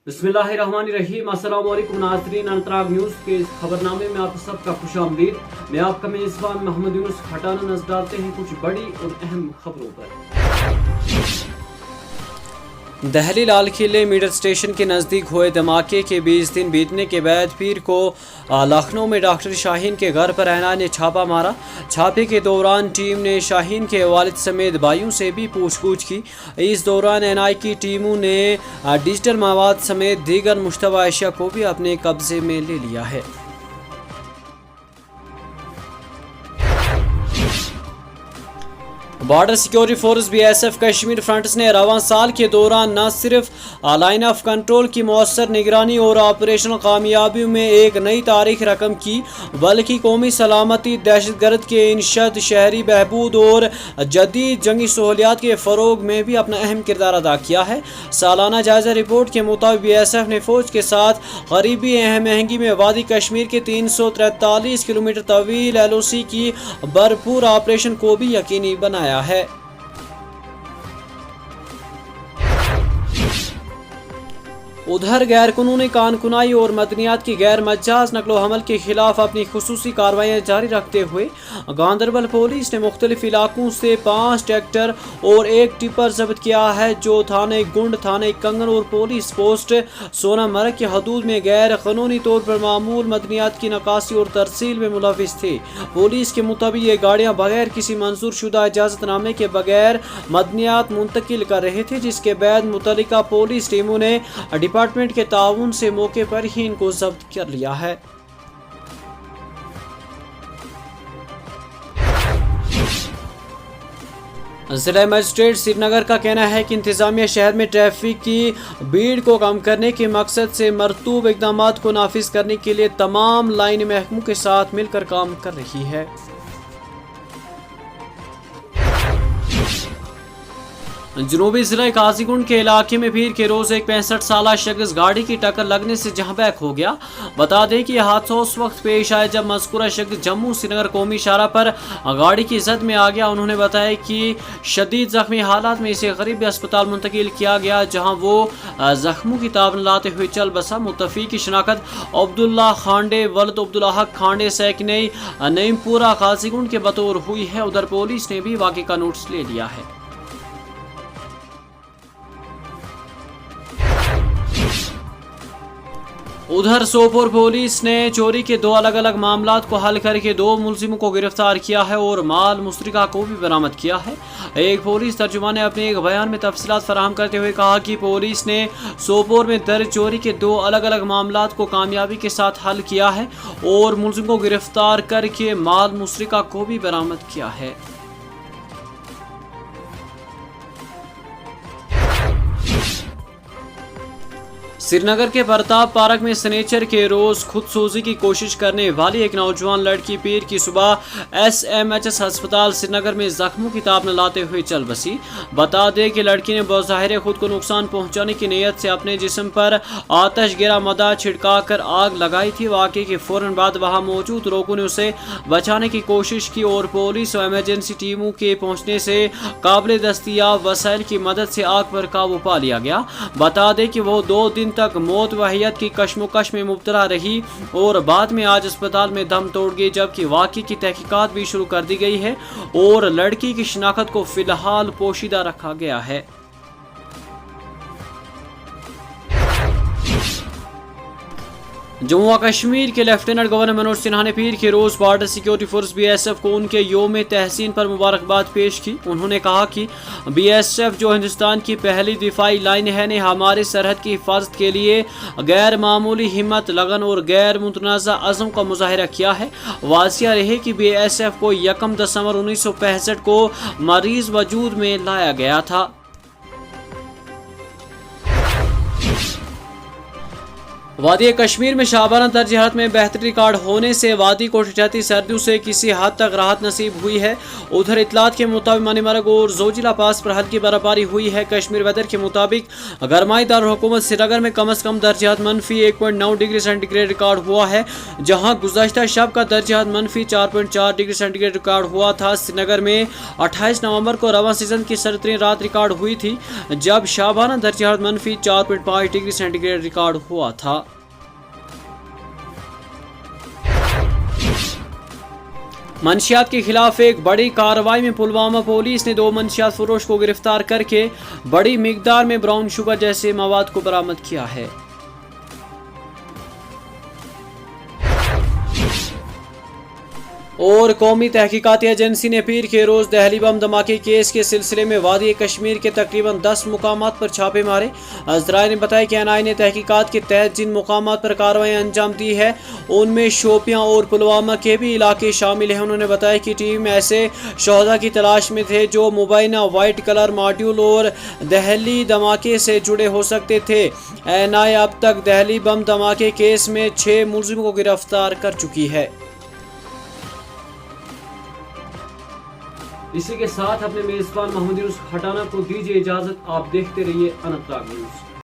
बिस्मिल्लाहिर्रहमानिर्रहीम। अस्सलाम वालेकुम नाज़रीन, अनतराग न्यूज़ के इस खबरनामे में आप सबका खुशामदीद। मैं आपका मेज़बान मोहम्मद यूनुस। हटाना नजर डालते हैं कुछ बड़ी और अहम खबरों पर। दिल्ली लाल किले मीटर स्टेशन के नज़दीक हुए धमाके के 20 दिन बीतने के बाद पीर को लखनऊ में डॉक्टर शाहीन के घर पर एनआई ने छापा मारा। छापे के दौरान टीम ने शाहीन के वालिद समेत भाइयों से भी पूछताछ की। इस दौरान एनआई की टीमों ने डिजिटल मवाद समेत दीगर मुश्तबा अशिया को भी अपने कब्जे में ले लिया है। Border security force BSF Kashmir fronts ने रवां साल के दौरान न सिर्फ लाइन ऑफ कंट्रोल की मौसर निगरानी और ऑपरेशनल कामयाबियों में एक नई तारीख रकम की, बल्कि कौमी सलामती, दहशतगर्द के इंशद, शहरी बहबूद और जदीद जंगी सहूलियात के फ़रोग में भी अपना अहम किरदार अदा किया है। सालाना जायजा रिपोर्ट के मुताबिक BSF ने फ़ौज के साथ गरीबी महंगी में वादी कश्मीर के 343 किलोमीटर तवील LOC की भरपूर ऑपरेशन को भी यकीनी बनाया है। उधर गैर कानूनी कानकुनाई और मदनियात की गैर मजाज नकलो हमल के खिलाफ अपनी खुसूसी कार्रवाइयाँ जारी रखते हुए गांदरबल पुलिस ने मुख्तलिफ इलाकों से 5 ट्रैक्टर और 1 टिपर जब्त किया है, जो थाने गुंड, थाने कंगन और पुलिस पोस्ट सोनामर्ग की हदूद में गैर कानूनी तौर पर मामूल मदनियात की नकासी और तरसील में मुलविस थे। पुलिस के मुताबिक ये गाड़ियाँ बगैर किसी मंजूर शुदा इजाजतनामे के बगैर मदनियात मुंतकिल कर रहे थे, जिसके बाद मुतल्लिका पुलिस टीमों ने डिपार्टमेंट के ताउन से मौके पर ही इनको जब्त कर लिया है। जिला मजिस्ट्रेट श्रीनगर का कहना है कि इंतजामिया शहर में ट्रैफिक की भीड़ को कम करने के मकसद से मरतूब इकदाम को नाफिज करने के लिए तमाम लाइन महकमों के साथ मिलकर काम कर रही है। जनूबी जिला काजीगुंड के इलाके में पीर के रोज एक 65 साल शख्स गाड़ी की टक्कर लगने से जहां बैक हो गया। बता दें कि यह हादसा उस वक्त पेश आया जब मज़कूरा शख्स जम्मू श्रीनगर कौमी शाहरा पर गाड़ी की जद में आ गया। उन्होंने बताया कि शदीद जख्मी हालात में इसे गरीबी अस्पताल मुंतकिल किया गया, जहां वो जख्मों की ताब लाते हुए चल बसा। मुतफी की शनाख्त अब्दुल्ला खांडे वलद अब्दुल हक खांडे सैकने नईमपुरा काजीगुंड के बतौर हुई है। उधर पुलिस ने भी वाक़े का नोटिस ले लिया है। उधर सोपोर पुलिस ने चोरी के 2 अलग अलग मामलात को हल करके 2 मुलजिमों को गिरफ्तार किया है और माल मुश्तरका को भी बरामद किया है। एक पुलिस तर्जुमान ने अपने एक बयान में तफसीलात फराहम करते हुए कहा कि पुलिस ने सोपोर में दर्ज चोरी के 2 अलग अलग मामलात को कामयाबी के साथ हल किया है और मुलजिमों को गिरफ्तार करके माल मुश्तरका को भी बरामद किया है। श्रीनगर के प्रताप पार्क में सनेचर के रोज खुदसूजी की कोशिश करने वाली एक नौजवान लड़की पीर की सुबह SMHS अस्पताल श्रीनगर में जख्मों की ताब न लाते हुए चल बसी। बता दें कि लड़की ने बज़ाहिर खुद को नुकसान पहुंचाने की नीयत से अपने जिस्म पर आतश गिरा मदा छिड़का कर आग लगाई थी। वाक़े के फौरन बाद वहां मौजूद लोगों ने उसे बचाने की कोशिश की और पुलिस और इमरजेंसी टीमों के पहुंचने से काबिल दस्तियाब वसाइल की मदद से आग पर काबू पा लिया गया। बता दें कि वो 2 दिन तक मौत व हयात की कश्मकश में मुब्तला रही और बाद में आज अस्पताल में दम तोड़ गई, जबकि वाक़े की तहकीकात भी शुरू कर दी गई है और लड़की की शिनाख्त को फिलहाल पोशीदा रखा गया है। जम्मू व कश्मीर के लेफ्टिनेंट गवर्नर मनोज सिन्हा ने पीर के रोज बॉर्डर सिक्योरिटी फोर्स BSF को उनके योम तहसीन पर मुबारकबाद पेश की। उन्होंने कहा कि BSF जो हिंदुस्तान की पहली दिफाई लाइन है ने हमारी सरहद की हिफाजत के लिए गैर मामूली हिम्मत, लगन और गैर मुतनाज़ा अज़म का मुजाहिरा किया है। वाज़िया रहे कि BSF को 1 दिसंबर 1965 को मरीज वजूद में लाया गया था। वादी कश्मीर में शाबाना दर्ज हरारत में बेहतरी रिकॉर्ड होने से वादी को ठिठुरती सर्दियों से किसी हद तक राहत नसीब हुई है। उधर इतलात के मुताबिक मनीमरग और जोजिला पास पर हल्की बर्फबारी हुई है। कश्मीर वेदर के मुताबिक गरमाई दारुल-हुकूमत श्रीनगर में कम से कम दर्ज हरारत -1.9 डिग्री सेंटीग्रेड रिकॉर्ड हुआ है, जहां गुज़श्ता शब का दर्ज हरारत -4.4 डिग्री सेंटीग्रेड रिकॉर्ड हुआ था। श्रीनगर में 28 नवंबर को रवां सीजन की सर्दतरीन रात रिकॉर्ड हुई थी, जब शाबाना दर्ज हरारत -4.5 डिग्री सेंटीग्रेड रिकॉर्ड हुआ था। मंशियात के खिलाफ एक बड़ी कार्रवाई में पुलवामा पुलिस ने 2 मंशियात फरोश को गिरफ्तार करके बड़ी मिकदार में ब्राउन शुगर जैसे मवाद को बरामद किया है। और कौमी तहकीकाती एजेंसी ने पीर के रोज़ दहली बम धमाके केस के सिलसिले में वादी कश्मीर के तकरीबन 10 मुकामात पर छापे मारे। अज़राए ने बताया कि NI ने तहकीकात के तहत जिन मुकामात पर कार्रवाई अंजाम दी है उनमें शोपियां और पुलवामा के भी इलाके शामिल हैं। उन्होंने बताया कि टीम ऐसे शोहदा की तलाश में थे जो मुबैना वाइट कलर मॉड्यूल और दहली धमाके से जुड़े हो सकते थे। NI अब तक दहली बम धमाके केस में 6 मुलजिमों को गिरफ्तार कर चुकी है। इसी के साथ अपने मेजबान महमूद यूनुस खटाना को दीजिए इजाजत। आप देखते रहिए अनंतनाग न्यूज़।